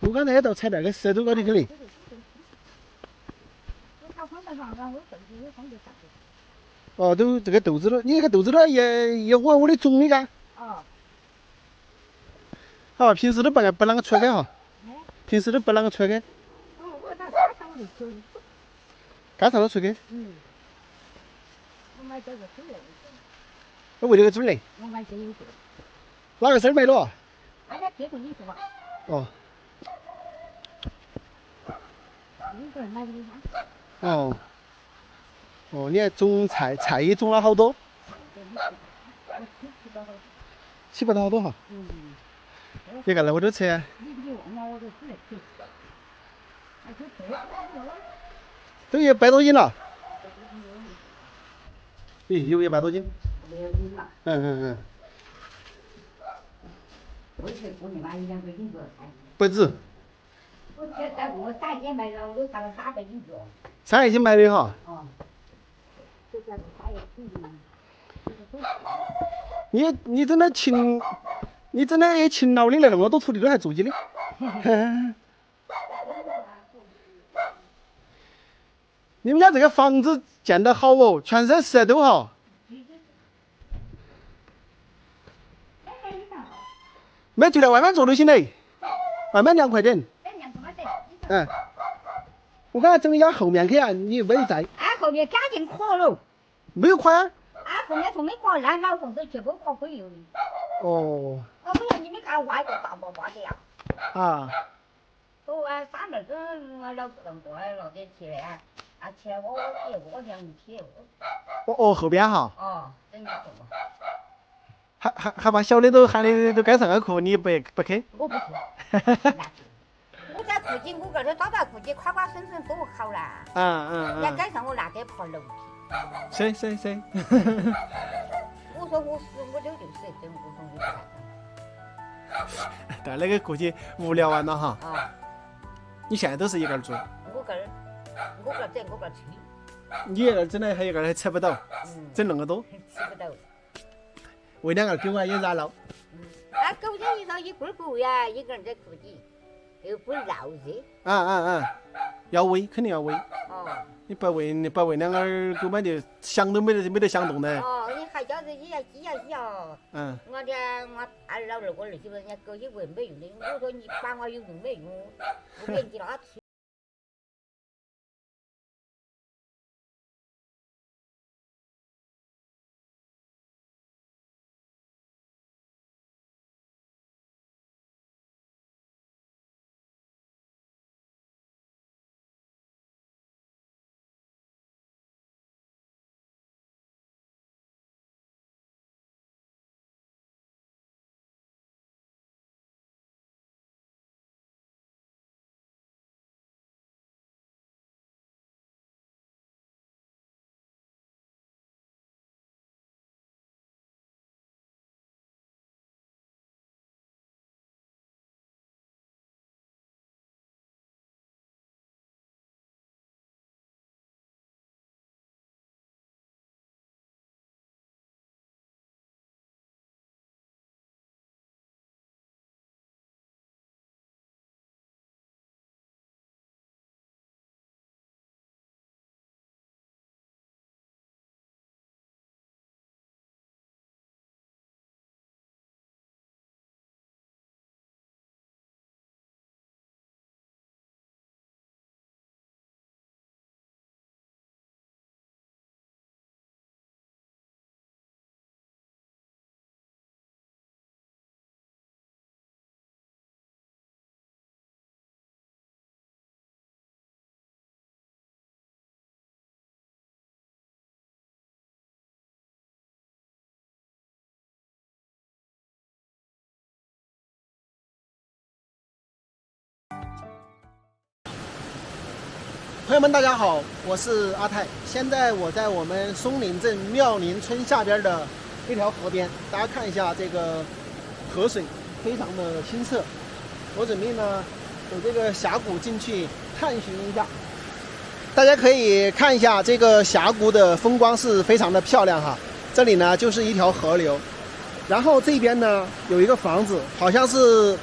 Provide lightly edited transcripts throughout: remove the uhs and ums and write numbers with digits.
我刚才也到踩那个石头高头去嘞。哦，都这个豆子了，你那个豆子了也我的种的嘎。哦。好，平时都不啷个出开哈。平时都不啷个出开。哦，我那干上都出。干上都出开。嗯。我买这个猪嘞。我为这个猪嘞。我买这一个。哪个事儿买了？俺家贴着你说吧。哦。一个人买的啥？哦。哦，你还种菜也种了好多。起不到好多哈。嗯。别个那我都吃。你问我我都吃来吃。都100多斤了。咦，有100多斤。100斤了。嗯。我去过年买200斤多菜。不止。我3斤买了，我差了300斤多。300斤买的哈。哦。就在3月份。你真的勤，你真的也勤劳的来那么多土地都还种起的。你们家这个房子建得好哦，全是石头哈。没就在外面坐就行嘞，外面凉快点。嗯。我刚才整一下后面去啊，你没在。俺后面赶紧垮了。没有垮呀。俺后面从没垮，俺老公都全部垮毁了。哦。我不要你们干挖一个大包包的呀。啊。我俺3辈子我老不动过来了点起来啊，起来我两天哦，后边哈。哦，真的多。还把小的都喊的都该上个课，你不去？我不去。我在附近，我这儿找到附近快省多好啦。嗯。要赶上我那个爬楼梯。行。我说我就是真不懂的。但那个过去无聊完了哈。啊。你现在都是一个人住？我个整，我个吹。你一个人整的还一个人还吃不到，整那么多。吃不到。喂2个狗啊也热闹。啊，狗子一说一棍不喂啊，一个人在屋里又不闹热。要喂，肯定要喂。哦。你不喂2个狗嘛，就想都没得想动的。哦，你还叫人家鸡哦。我俺老二我儿媳妇人家狗一喂没用的，我说你管我有用没用？我给你拉去。朋友们，大家好，我是阿泰。现在我在我们松岭镇妙林村下边的一条河边，大家看一下这个河水非常的清澈。我准备呢走这个峡谷进去探寻一下。大家可以看一下这个峡谷的风光是非常的漂亮哈。这里呢就是一条河流，然后这边呢有一个房子，好像是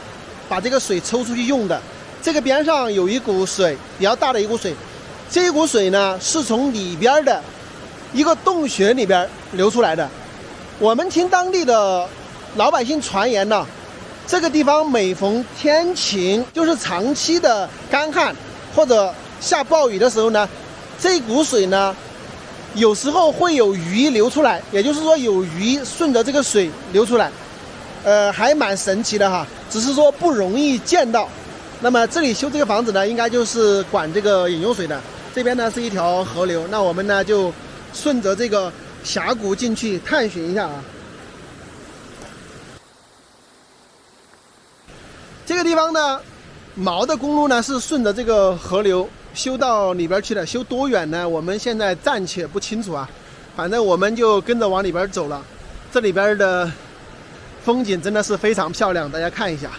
把这个水抽出去用的。这个边上有一股水，比较大的一股水，这一股水呢是从里边的一个洞穴里边流出来的。我们听当地的老百姓传言呢，这个地方每逢天晴，就是长期的干旱或者下暴雨的时候呢，这股水呢有时候会有鱼流出来，也就是说有鱼顺着这个水流出来，还蛮神奇的哈，只是说不容易见到。那么这里修这个房子呢，应该就是管这个饮用水的。这边呢是一条河流，那我们呢就顺着这个峡谷进去探寻一下啊。这个地方呢，毛的公路呢是顺着这个河流修到里边去的，修多远呢？我们现在暂且不清楚啊，反正我们就跟着往里边走了。这里边的风景真的是非常漂亮，大家看一下。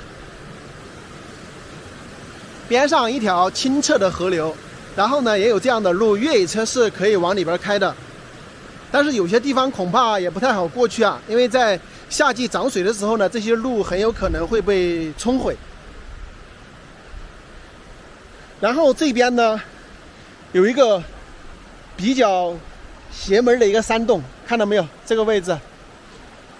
边上一条清澈的河流，然后呢也有这样的路，越野车是可以往里边开的，但是有些地方恐怕也不太好过去啊，因为在夏季涨水的时候呢，这些路很有可能会被冲毁。然后这边呢有一个比较邪门的一个山洞，看到没有？这个位置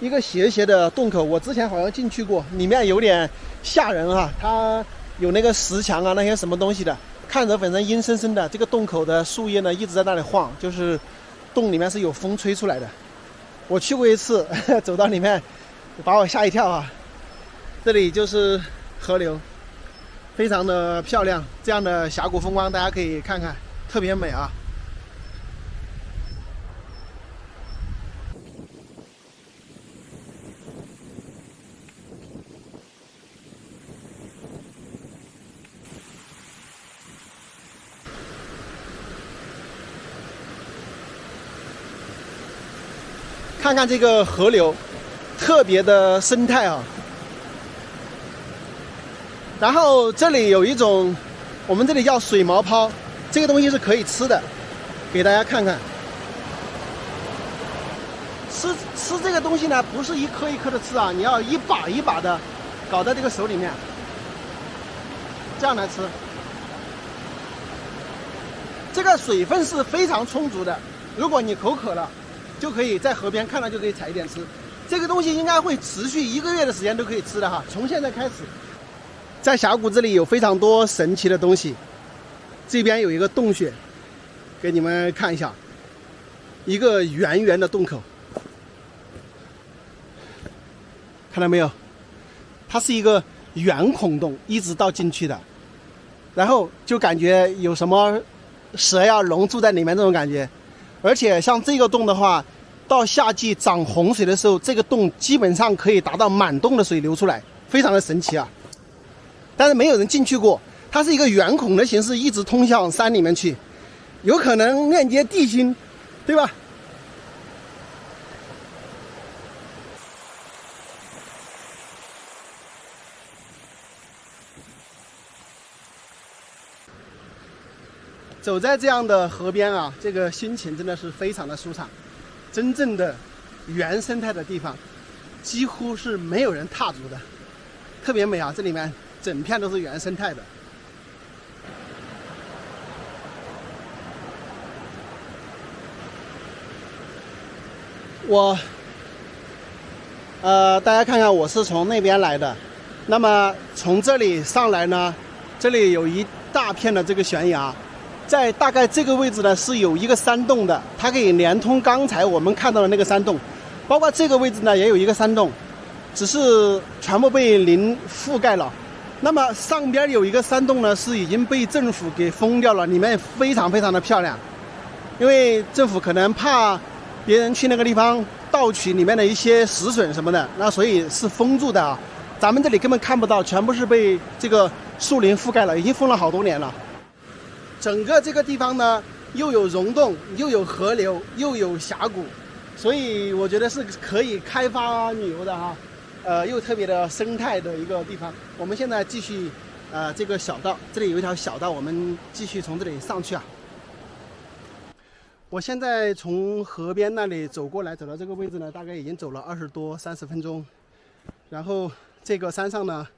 一个斜斜的洞口，我之前好像进去过，里面有点吓人啊，它有那个石墙啊，那些什么东西的，看着反正阴森森的。这个洞口的树叶呢一直在那里晃，就是洞里面是有风吹出来的。我去过一次，走到里面把我吓一跳啊。这里就是河流，非常的漂亮，这样的峡谷风光大家可以看看，特别美啊。看看这个河流，特别的生态啊。然后这里有一种，我们这里叫水毛泡，这个东西是可以吃的，给大家看看。吃这个东西呢，不是一颗一颗的吃啊，你要一把一把的搞在这个手里面，这样来吃。这个水分是非常充足的，如果你口渴了，就可以在河边看到就可以采一点吃。这个东西应该会持续1个月的时间都可以吃的哈，从现在开始。在峡谷这里有非常多神奇的东西，这边有一个洞穴，给你们看一下，一个圆圆的洞口，看到没有？它是一个圆孔洞，一直到进去的，然后就感觉有什么蛇呀、龙住在里面这种感觉。而且像这个洞的话，到夏季涨洪水的时候，这个洞基本上可以达到满洞的水流出来，非常的神奇啊。但是没有人进去过，它是一个圆孔的形式，一直通向山里面去，有可能链接地心，对吧？走在这样的河边啊，这个心情真的是非常的舒畅。真正的原生态的地方，几乎是没有人踏足的，特别美啊！这里面整片都是原生态的。大家看看，我是从那边来的。那么从这里上来呢，这里有一大片的这个悬崖。在大概这个位置呢是有一个山洞的，它可以连通刚才我们看到的那个山洞，包括这个位置呢也有一个山洞，只是全部被林覆盖了。那么上边有一个山洞呢是已经被政府给封掉了，里面非常非常的漂亮，因为政府可能怕别人去那个地方盗取里面的一些石笋什么的，那所以是封住的啊。咱们这里根本看不到，全部是被这个树林覆盖了，已经封了好多年了。整个这个地方呢，又有溶洞，又有河流，又有峡谷，所以我觉得是可以开发旅游的哈，又特别的生态的一个地方。我们现在继续，这个小道，这里有一条小道，我们继续从这里上去啊。我现在从河边那里走过来，走到这个位置呢，大概已经走了20多30分钟。然后这个山上呢，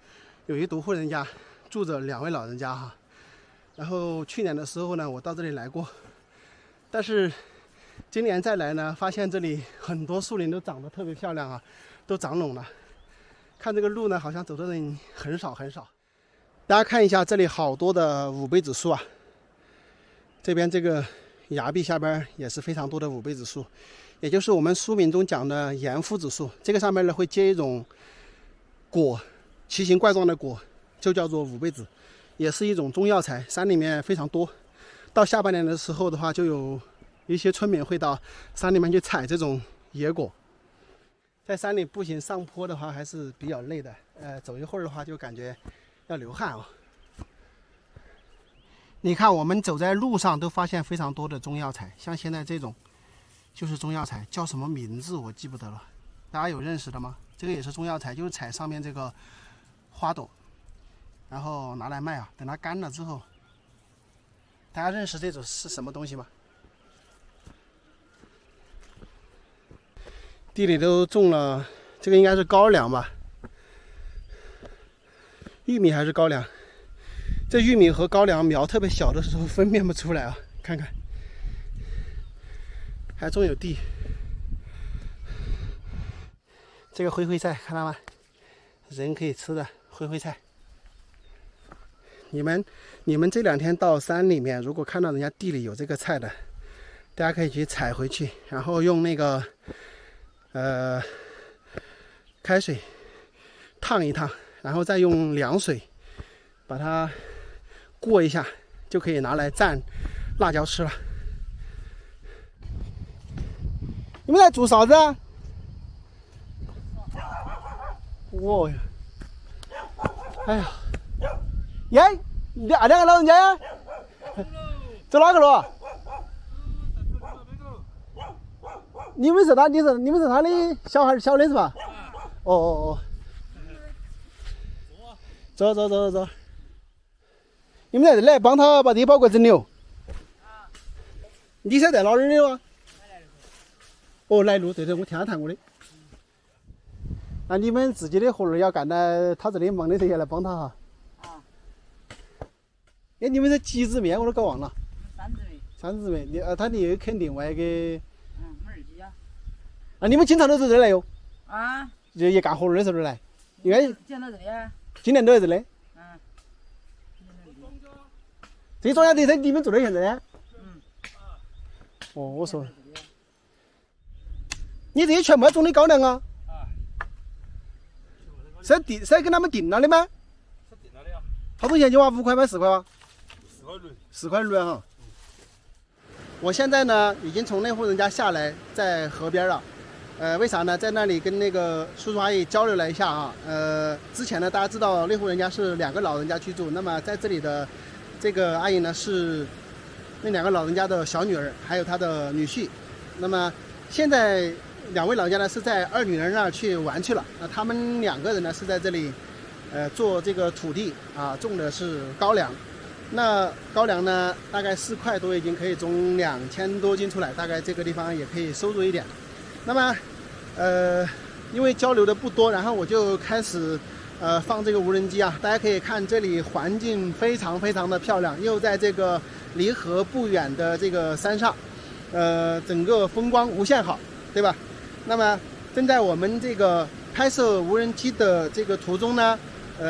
有一独户人家，住着2位老人家哈。然后去年的时候呢，我到这里来过，但是今年再来呢，发现这里很多树林都长得特别漂亮啊，都长拢了。看这个路呢，好像走的人很少很少。大家看一下，这里好多的五杯子树啊，这边这个崖壁下边也是非常多的五杯子树，也就是我们书名中讲的盐夫子树。这个上面呢会结一种果，奇形怪状的果，就叫做五杯子，也是一种中药材，山里面非常多。到下半年的时候的话，就有一些村民会到山里面去采这种野果。在山里步行上坡的话还是比较累的，走一会儿的话就感觉要流汗哦。你看我们走在路上都发现非常多的中药材，像现在这种就是中药材，叫什么名字我记不得了，大家有认识的吗？这个也是中药材，就是采上面这个花朵，然后拿来卖啊，等它干了之后，大家认识这种是什么东西吗？地里都种了，这个应该是高粱吧，玉米还是高粱？这玉米和高粱苗特别小的时候分辨不出来啊，看看，还种有地。这个灰灰菜看到吗？人可以吃的灰灰菜。你们这2天到山里面，如果看到人家地里有这个菜的，大家可以去采回去，然后用那个开水烫一烫，然后再用凉水把它过一下，就可以拿来蘸辣椒吃了。你们在做啥子啊？哦呀，哎呀，耶，2个老人家呀，走哪个路？你们是他的小孩小的是吧？哦，走，你们在这来帮他把这包裹整了。你是在哪儿的哇？哦，来路，对，我听他谈过的。那你们自己的活儿要干的，他这里忙的时候也来帮他哈。哎，你们是几姊妹？我都搞忘了。3姊妹。他另肯定外给。我们2姐啊。啊，你们经常都在这来哟？啊。也干活儿的时候来。应该。见到这里啊。今年都在这里。这庄稼地在你们做的现在呢？哦，我说。你这些全部要种的高粱啊？是跟他们定了的吗？是定了的呀。好多钱就5块吗？4块吗？4块6。4块6哈。我现在呢，已经从那户人家下来，在河边了。为啥呢？在那里跟那个叔叔阿姨交流了一下啊。之前呢，大家知道那户人家是2个老人家居住，那么在这里的这个阿姨呢是那2个老人家的小女儿，还有她的女婿。那么现在2位老人家呢是在2女儿那儿去玩去了。那他们2个人呢是在这里，做这个土地啊，种的是高粱。那高粱呢，大概4块多已经可以种2000多斤出来，大概这个地方也可以收入一点。那么，因为交流的不多，然后我就开始放这个无人机啊。大家可以看这里环境非常非常的漂亮，又在这个离河不远的这个山上，整个风光无限好，对吧？那么正在我们这个拍摄无人机的这个途中呢，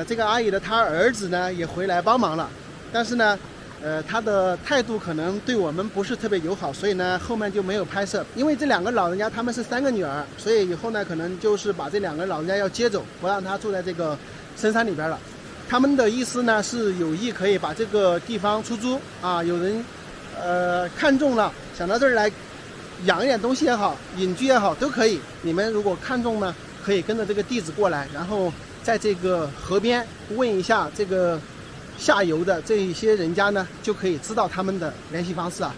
这个阿姨的她儿子呢也回来帮忙了，但是呢，他的态度可能对我们不是特别友好，所以呢后面就没有拍摄。因为这2个老人家他们是3个女儿，所以以后呢可能就是把这2个老人家要接走，不让他住在这个深山里边了。他们的意思呢是有意可以把这个地方出租啊，有人看中了，想到这儿来养一点东西也好，隐居也好都可以。你们如果看中呢，可以跟着这个地址过来，然后在这个河边问一下这个下游的这一些人家呢，就可以知道他们的联系方式啊。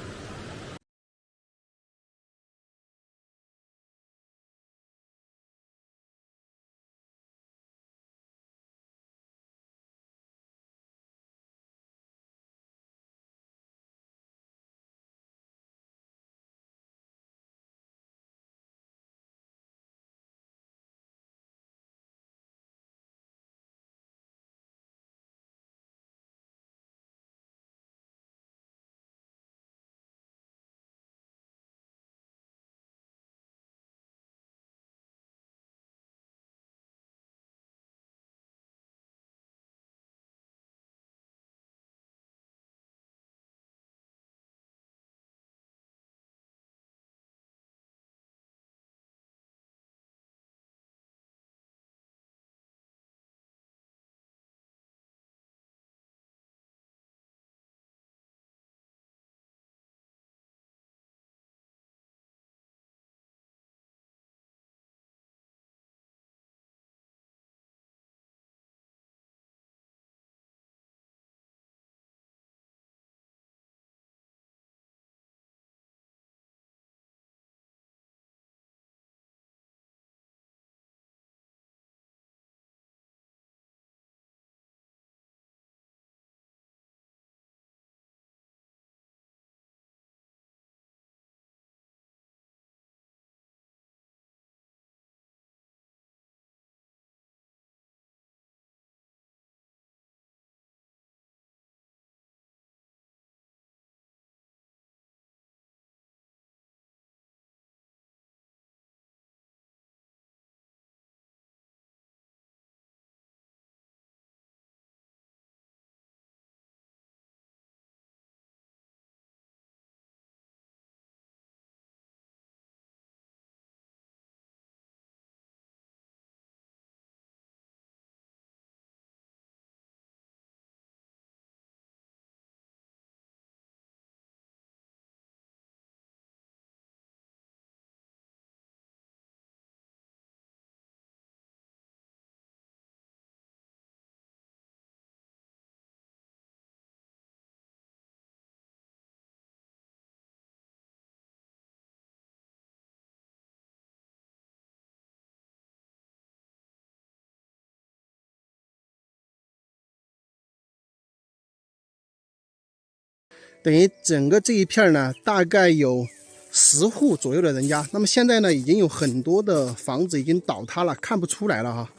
等于整个这一片呢，大概有10户左右的人家。那么现在呢，已经有很多的房子已经倒塌了，看不出来了哈。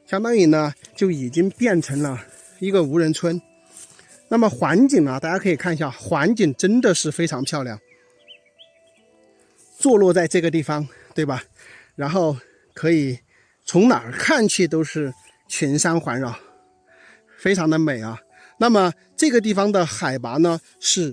相当于呢，就已经变成了一个无人村。那么环境啊，大家可以看一下，环境真的是非常漂亮。坐落在这个地方，对吧？然后可以从哪儿看去都是群山环绕，非常的美啊。那么这个地方的海拔呢是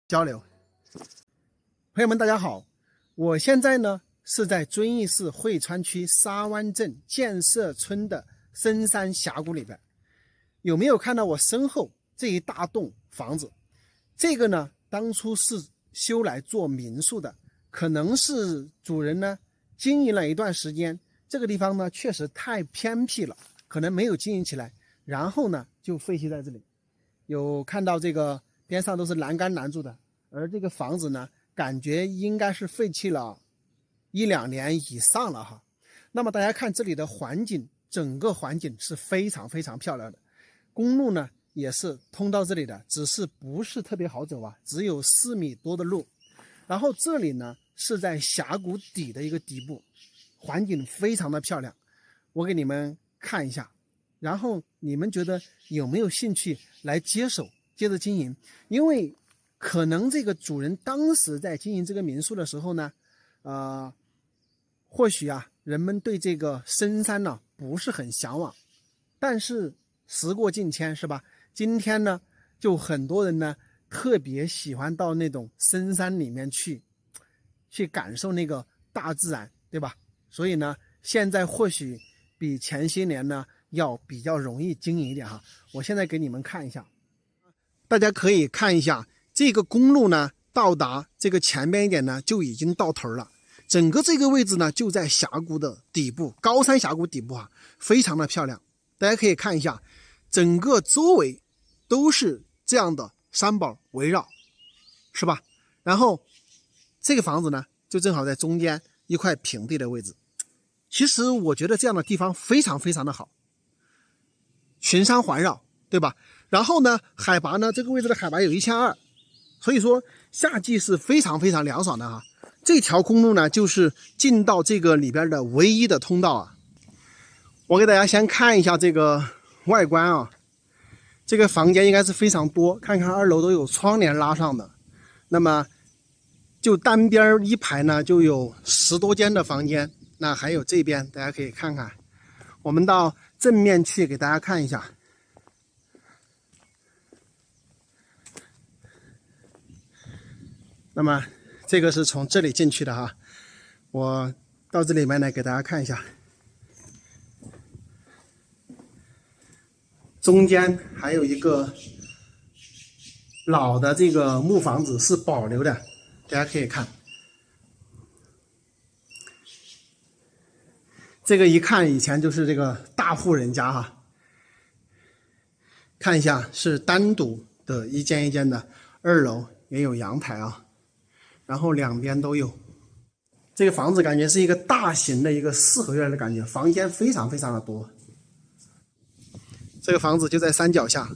交流。朋友们大家好，我现在呢是在遵义市汇川区沙湾镇建设村的深山峡谷里边。有没有看到我身后这一大栋房子？这个呢当初是修来做民宿的，可能是主人呢经营了一段时间，这个地方呢确实太偏僻了，可能没有经营起来，然后呢就废弃在这里。有看到这个边上都是栏杆拦住的，而这个房子呢感觉应该是废弃了1-2年以上了哈。那么大家看这里的环境，整个环境是非常非常漂亮的，公路呢也是通到这里的，只是不是特别好走啊，只有4米多的路。然后这里呢是在峡谷底的一个底部，环境非常的漂亮，我给你们看一下，然后你们觉得有没有兴趣来接着经营？因为可能这个主人当时在经营这个民宿的时候呢，或许啊人们对这个深山呢不是很向往，但是时过境迁是吧？今天呢就很多人呢特别喜欢到那种深山里面去感受那个大自然，对吧？所以呢现在或许比前些年呢要比较容易经营一点哈。我现在给你们看一下，大家可以看一下这个公路呢到达这个前边一点呢就已经到头了，整个这个位置呢就在峡谷的底部，高山峡谷底部啊，非常的漂亮。大家可以看一下，整个周围都是这样的山堡围绕，是吧？然后这个房子呢就正好在中间一块平地的位置。其实我觉得这样的地方非常非常的好，群山环绕，对吧？然后呢海拔呢，这个位置的海拔有1200，所以说夏季是非常非常凉爽的啊。这条公路呢就是进到这个里边的唯一的通道啊。我给大家先看一下这个外观啊，这个房间应该是非常多，看看2楼都有窗帘拉上的，那么就单边一排呢就有10多间的房间。那还有这边大家可以看看，我们到正面去给大家看一下。那么这个是从这里进去的哈，我到这里面来给大家看一下。中间还有一个老的这个木房子是保留的，大家可以看。这个一看以前就是这个大户人家哈，看一下是单独的一间一间的，2楼也有阳台啊，然后两边都有。这个房子感觉是一个大型的一个4合院的感觉，房间非常非常的多。这个房子就在山脚下，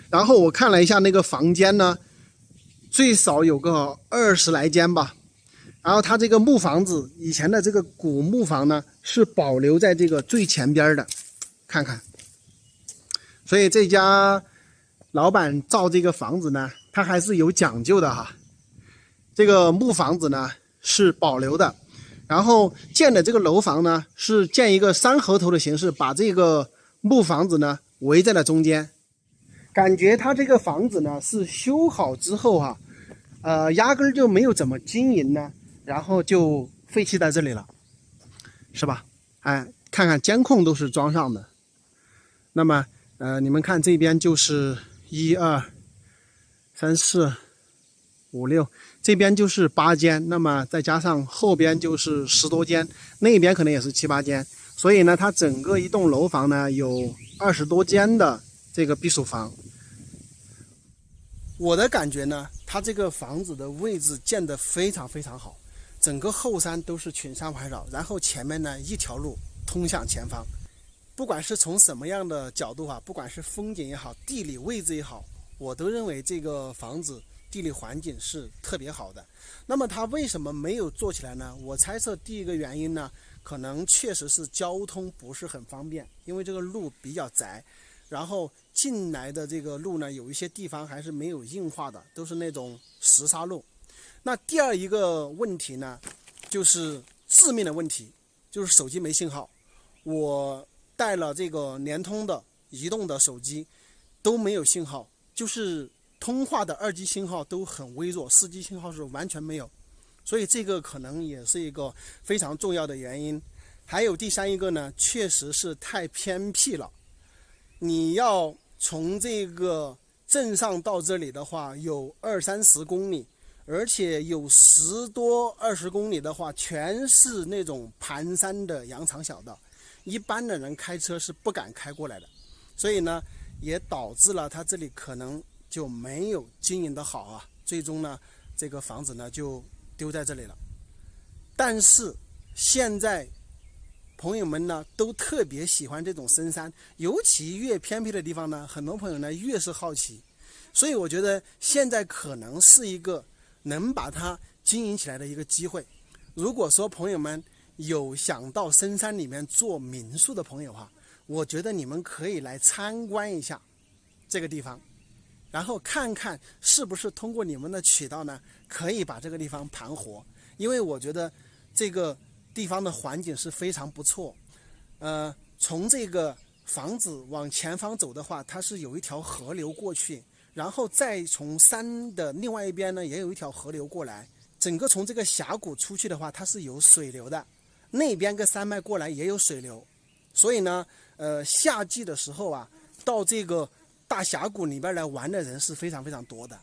然后我看了一下那个房间呢，最少有个20来间吧。然后它这个木房子以前的这个古木房呢是保留在这个最前边的，看看。所以这家老板造这个房子呢他还是有讲究的哈。这个木房子呢是保留的，然后建的这个楼房呢是建一个3合头的形式，把这个木房子呢围在了中间。感觉他这个房子呢是修好之后哈，压根就没有怎么经营呢，然后就废弃在这里了，是吧？哎，看看监控都是装上的。那么你们看这边就是1、2、3、4、5、6，这边就是8间，那么再加上后边就是10多间，那边可能也是7、8间，所以呢它整个一栋楼房呢有20多间的这个避暑房。我的感觉呢，它这个房子的位置建得非常非常好，整个后山都是群山环绕，然后前面呢一条路通向前方。不管是从什么样的角度啊，不管是风景也好，地理位置也好，我都认为这个房子地理环境是特别好的。那么它为什么没有做起来呢？我猜测第一个原因呢，可能确实是交通不是很方便，因为这个路比较窄，然后进来的这个路呢，有一些地方还是没有硬化的，都是那种石沙路。那第二一个问题呢，就是致命的问题，就是手机没信号。我带了这个联通的、移动的手机都没有信号，就是通话的2G 信号都很微弱，4G 信号是完全没有，所以这个可能也是一个非常重要的原因。还有第3一个呢，确实是太偏僻了。你要从这个镇上到这里的话，有20-30公里，而且有10多20公里的话，全是那种盘山的羊肠小道，一般的人开车是不敢开过来的。所以呢，也导致了他这里可能就没有经营的好啊，最终呢，这个房子呢就丢在这里了。但是现在朋友们呢都特别喜欢这种深山，尤其越偏僻的地方呢，很多朋友呢越是好奇，所以我觉得现在可能是一个能把它经营起来的一个机会。如果说朋友们有想到深山里面做民宿的朋友哈，我觉得你们可以来参观一下这个地方，然后看看是不是通过你们的渠道呢，可以把这个地方盘活。因为我觉得这个地方的环境是非常不错。从这个房子往前方走的话，它是有一条河流过去，然后再从山的另外一边呢，也有一条河流过来。整个从这个峡谷出去的话，它是有水流的，那边跟山脉过来也有水流。所以呢，夏季的时候啊，到这个大峡谷里边来玩的人是非常非常多的。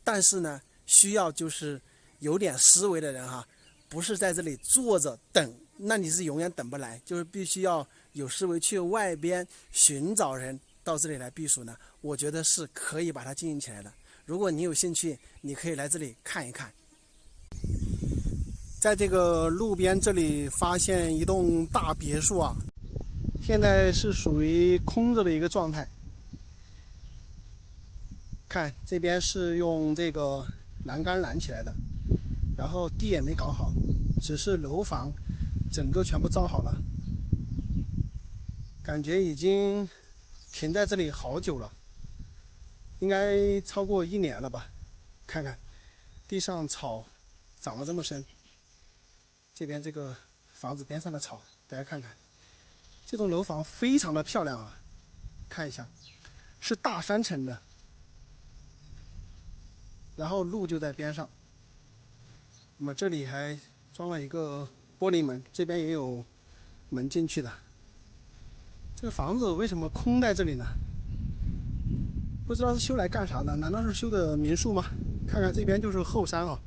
但是呢，需要就是有点思维的人哈，不是在这里坐着等，那你是永远等不来，就是必须要有思维去外边寻找人到这里来避暑呢。我觉得是可以把它经营起来的。如果你有兴趣，你可以来这里看一看。在这个路边这里发现一栋大别墅啊，现在是属于空着的一个状态。看这边是用这个栏杆拦起来的，然后地也没搞好，只是楼房整个全部造好了，感觉已经停在这里好久了，应该超过1年了吧。看看地上草长了这么深，这边这个房子边上的草，大家看看，这栋楼房非常的漂亮啊，看一下，是大3层的，然后路就在边上。那么这里还装了一个玻璃门，这边也有门进去的。这个房子为什么空在这里呢？不知道是修来干啥的？难道是修的民宿吗？看看这边就是后山啊，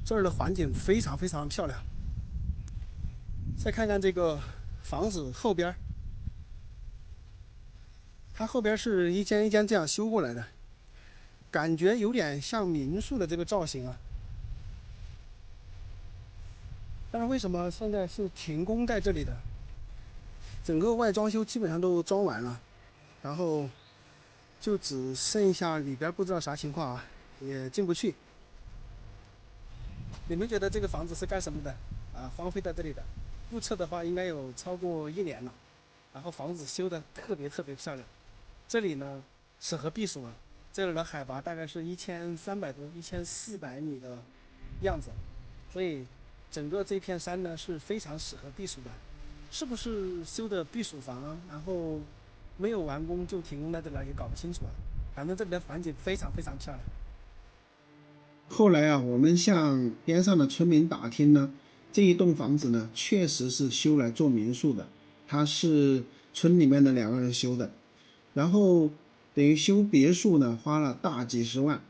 这儿的环境非常非常漂亮。再看看这个房子后边，它后边是一间一间这样修过来的，感觉有点像民宿的这个造型啊。但是为什么现在是停工在这里的？整个外装修基本上都装完了，然后就只剩下里边不知道啥情况啊，也进不去。你们觉得这个房子是干什么的啊？荒废在这里的，注册的话应该有超过1年了，然后房子修的特别特别漂亮。这里呢适合避暑了，这里的海拔大概是1300多、1400米的样子，所以整个这片山呢是非常适合避暑的。是不是修的避暑房，然后没有完工就停工在这里，也搞不清楚啊。反正这里的环境非常非常漂亮。后来啊，我们向边上的村民打听呢，这一栋房子呢确实是修来做民宿的，它是村里面的2个人修的，然后等于修别墅呢花了大几十万，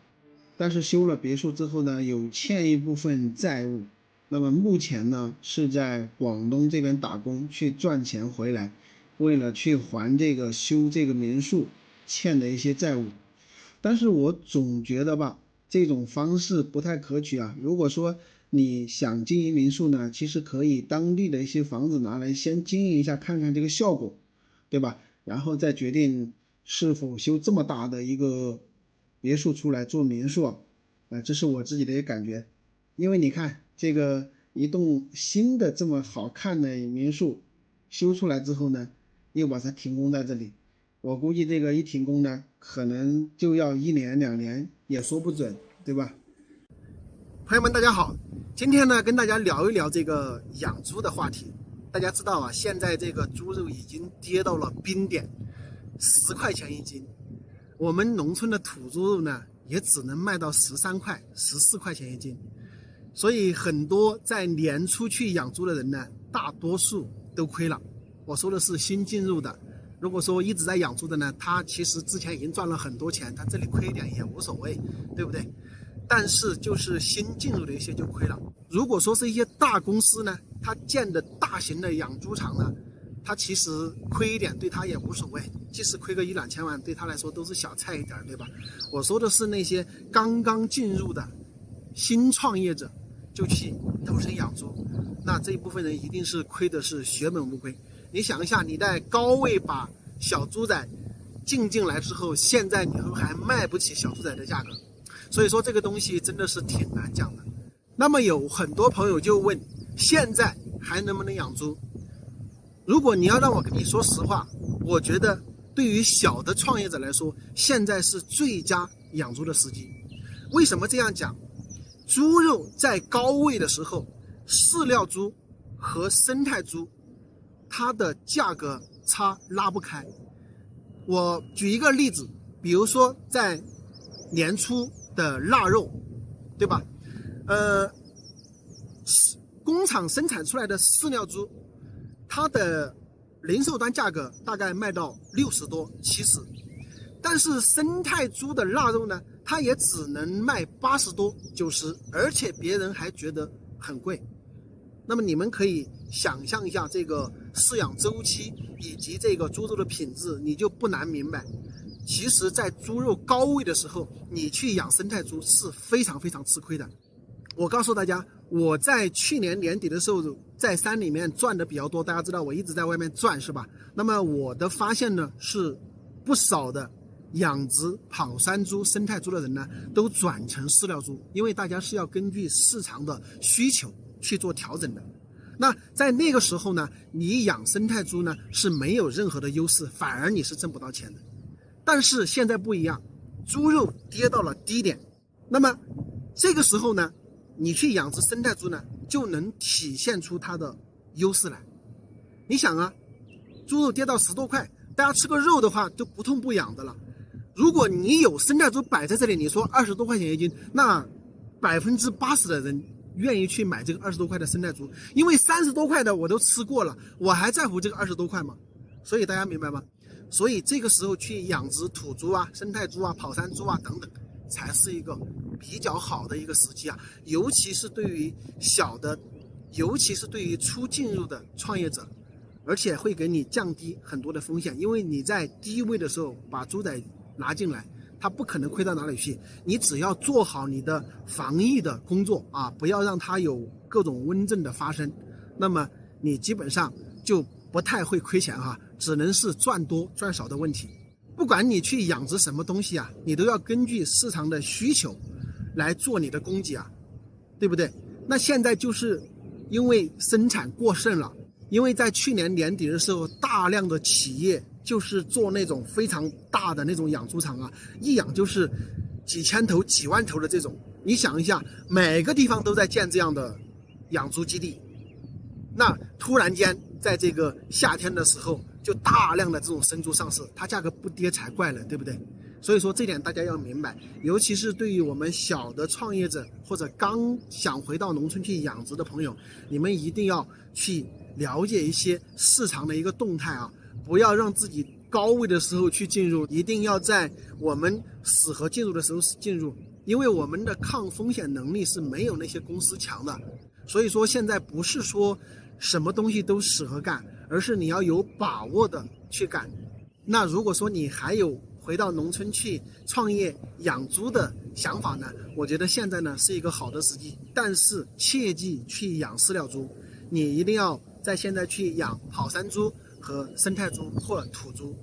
但是修了别墅之后呢，有欠一部分债务。那么目前呢是在广东这边打工去赚钱回来，为了去还这个修这个民宿欠的一些债务。但是我总觉得吧，这种方式不太可取啊。如果说你想经营民宿呢，其实可以当地的一些房子拿来先经营一下，看看这个效果，对吧？然后再决定是否修这么大的一个别墅出来做民宿啊。这是我自己的一个感觉。因为你看这个一栋新的这么好看的民宿修出来之后呢，又把它停工在这里，我估计这个一停工呢，可能就要1年2年也说不准，对吧？朋友们大家好，今天呢跟大家聊一聊这个养猪的话题。大家知道啊，现在这个猪肉已经跌到了冰点，10块钱1斤。我们农村的土猪肉呢也只能卖到13块、14块钱一斤。所以很多在年初去养猪的人呢，大多数都亏了。我说的是新进入的，如果说一直在养猪的呢，他其实之前已经赚了很多钱，他这里亏一点也无所谓，对不对？但是就是新进入的一些就亏了。如果说是一些大公司呢，他建的大型的养猪场呢，他其实亏一点对他也无所谓，即使亏个1、2千万，对他来说都是小菜一点，对吧？我说的是那些刚刚进入的新创业者就去投身养猪，那这一部分人一定是亏的是血本无归。你想一下，你在高位把小猪仔进来之后，现在你还卖不起小猪仔的价格，所以说这个东西真的是挺难讲的。那么有很多朋友就问，现在还能不能养猪？如果你要让我跟你说实话，我觉得对于小的创业者来说，现在是最佳养猪的时机。为什么这样讲？猪肉在高位的时候，饲料猪和生态猪它的价格差拉不开。我举一个例子，比如说在年初的腊肉，对吧？工厂生产出来的饲料猪，它的零售端价格大概卖到60多、70，但是生态猪的腊肉呢，它也只能卖80多、90，而且别人还觉得很贵。那么你们可以想象一下这个饲养周期以及这个猪肉的品质，你就不难明白，其实在猪肉高位的时候，你去养生态猪是非常非常吃亏的。我告诉大家，我在去年年底的时候在山里面转的比较多，大家知道我一直在外面转，是吧？那么我的发现呢，是不少的养殖跑山猪、生态猪的人呢，都转成饲料猪，因为大家是要根据市场的需求去做调整的。那在那个时候呢，你养生态猪呢是没有任何的优势，反而你是挣不到钱的。但是现在不一样，猪肉跌到了低点，那么这个时候呢，你去养殖生态猪呢，就能体现出它的优势来。你想啊，猪肉跌到10多块，大家吃个肉的话就不痛不痒的了。如果你有生态猪摆在这里，你说20多块钱一斤，那80%的人愿意去买这个20多块的生态猪，因为30多块的我都吃过了，我还在乎这个20多块吗？所以大家明白吗？所以这个时候去养殖土猪啊、生态猪啊、跑山猪啊等等，才是一个比较好的一个时机啊，尤其是对于小的，尤其是对于初进入的创业者，而且会给你降低很多的风险，因为你在低位的时候把猪仔拿进来，它不可能亏到哪里去，你只要做好你的防疫的工作啊，不要让它有各种瘟症的发生，那么你基本上就不太会亏钱哈，只能是赚多赚少的问题。不管你去养殖什么东西啊，你都要根据市场的需求来做你的供给啊，对不对？那现在就是因为生产过剩了，因为在去年年底的时候，大量的企业就是做那种非常大的那种养猪场啊，一养就是几千头、几万头的这种。你想一下，每个地方都在建这样的养猪基地，那突然间在这个夏天的时候，就大量的这种生猪上市，它价格不跌才怪了，对不对？所以说这点大家要明白，尤其是对于我们小的创业者或者刚想回到农村去养殖的朋友，你们一定要去了解一些市场的一个动态啊，不要让自己高位的时候去进入，一定要在我们适合进入的时候进入，因为我们的抗风险能力是没有那些公司强的。所以说现在不是说什么东西都适合干，而是你要有把握的去干。那如果说你还有回到农村去创业养猪的想法呢，我觉得现在呢是一个好的时机，但是切记去养饲料猪，你一定要在现在去养跑山猪和生态猪或土猪。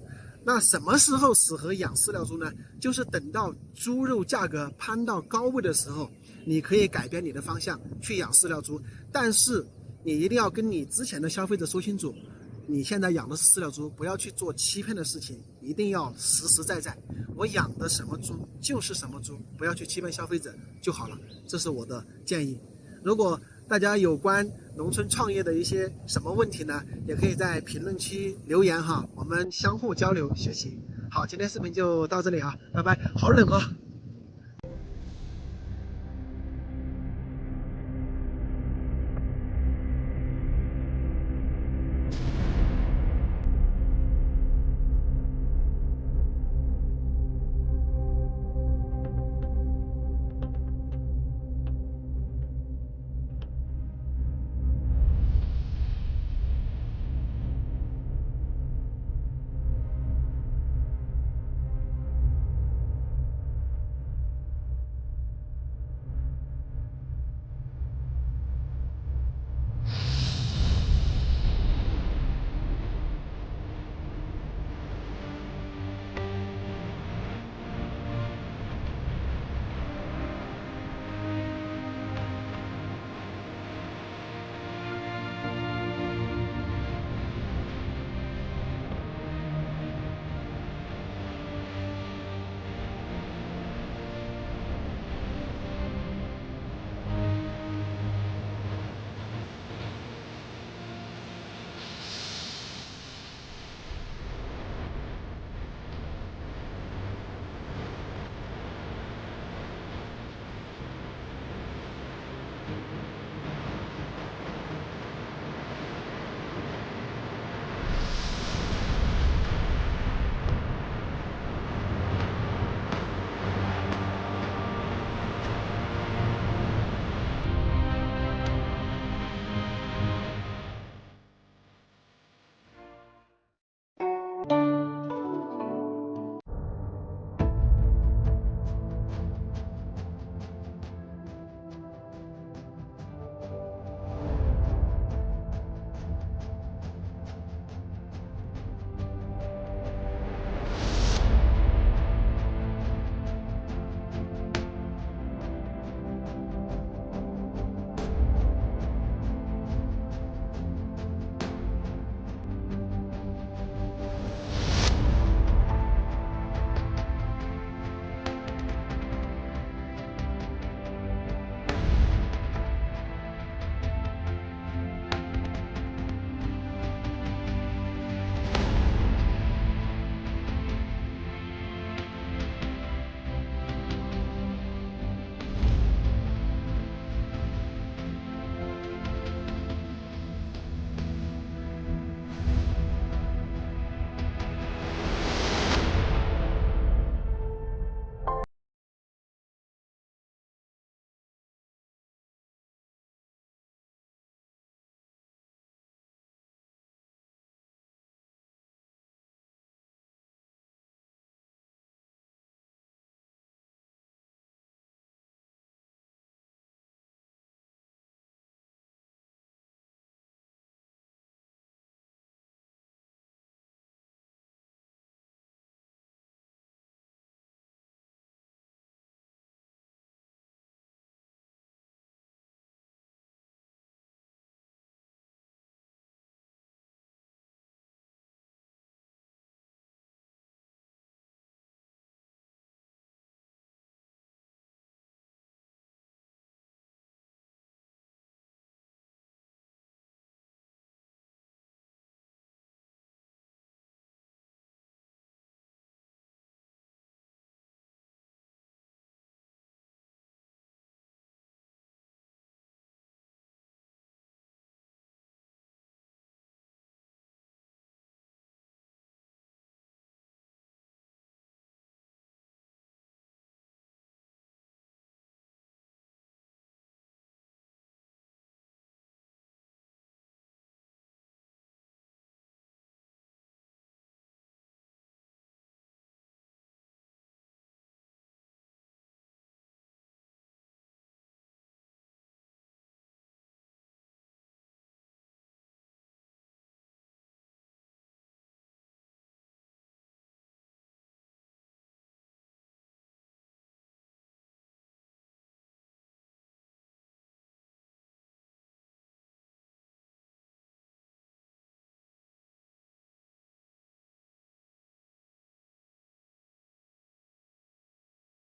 那什么时候适合养饲料猪呢？就是等到猪肉价格攀到高位的时候，你可以改变你的方向去养饲料猪，但是你一定要跟你之前的消费者说清楚，你现在养的是饲料猪，不要去做欺骗的事情，一定要实实在在，我养的什么猪就是什么猪，不要去欺骗消费者就好了，这是我的建议。如果大家有关农村创业的一些什么问题呢，也可以在评论区留言哈，我们相互交流学习。好，今天视频就到这里啊，拜拜。好冷啊。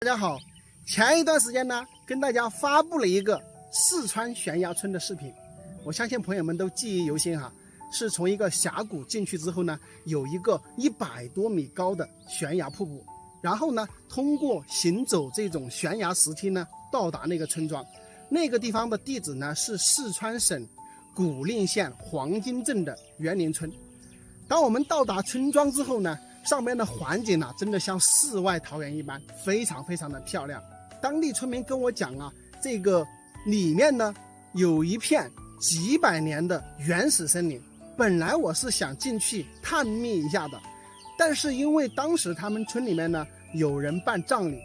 大家好，前一段时间呢，跟大家发布了一个四川悬崖村的视频，我相信朋友们都记忆犹新哈。是从一个峡谷进去之后呢，有一个100多米高的悬崖瀑布，然后呢，通过行走这种悬崖石梯呢，到达那个村庄。那个地方的地址呢是四川省古蔺县黄金镇的园林村。当我们到达村庄之后呢，上面的环境真的像世外桃源一般，非常非常的漂亮。当地村民跟我讲这个里面呢有一片几百年的原始森林。本来我是想进去探秘一下的，但是因为当时他们村里面呢有人办葬礼，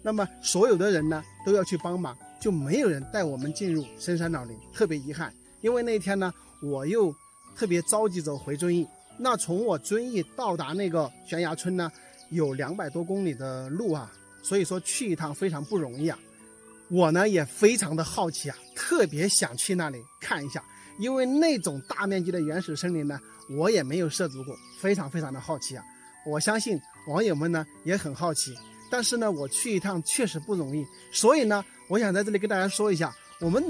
那么所有的人呢都要去帮忙，就没有人带我们进入深山老林，特别遗憾。因为那天呢我又特别着急走回遵义，那从我遵义到达那个悬崖村呢有200多公里的路所以说去一趟非常不容易我呢也非常的好奇特别想去那里看一下。因为那种大面积的原始森林呢，我也没有涉足过，非常非常的好奇我相信网友们呢也很好奇，但是呢，我去一趟确实不容易，所以呢，我想在这里跟大家说一下，我们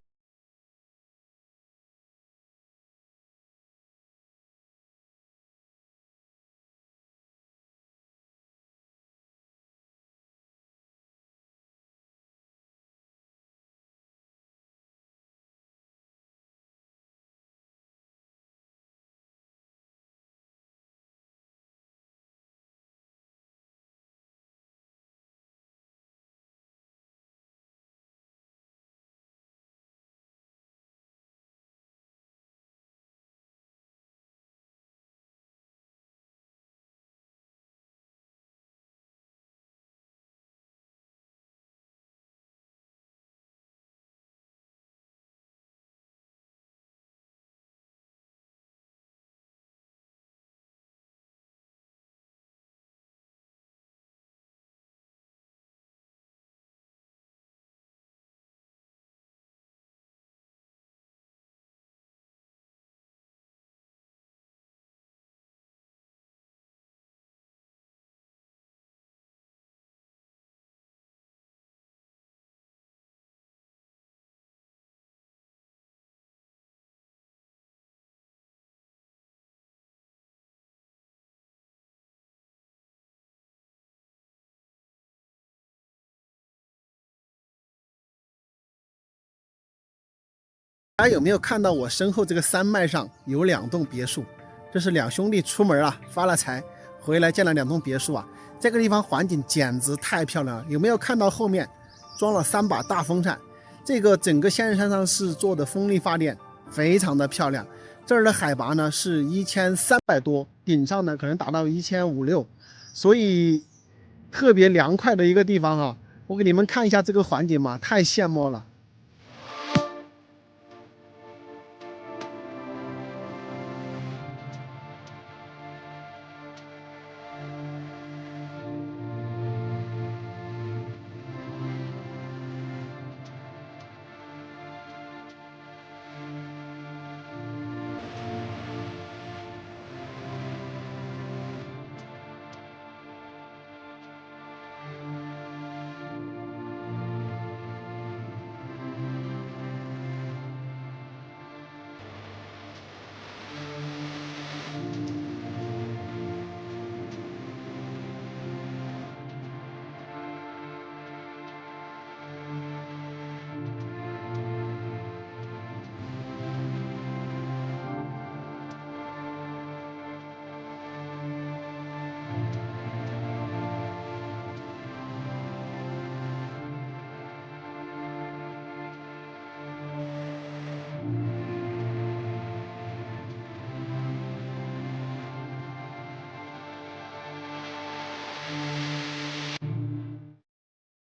大家有没有看到我身后这个山脉上有2栋别墅？这是2兄弟出门发了财，回来建了2栋别墅这个地方环境简直太漂亮了。有没有看到后面装了3把大风扇？这个整个仙人山上是做的风力发电，非常的漂亮。这儿的海拔呢是1300多，顶上呢可能达到1500-1600，所以特别凉快的一个地方我给你们看一下这个环境太羡慕了。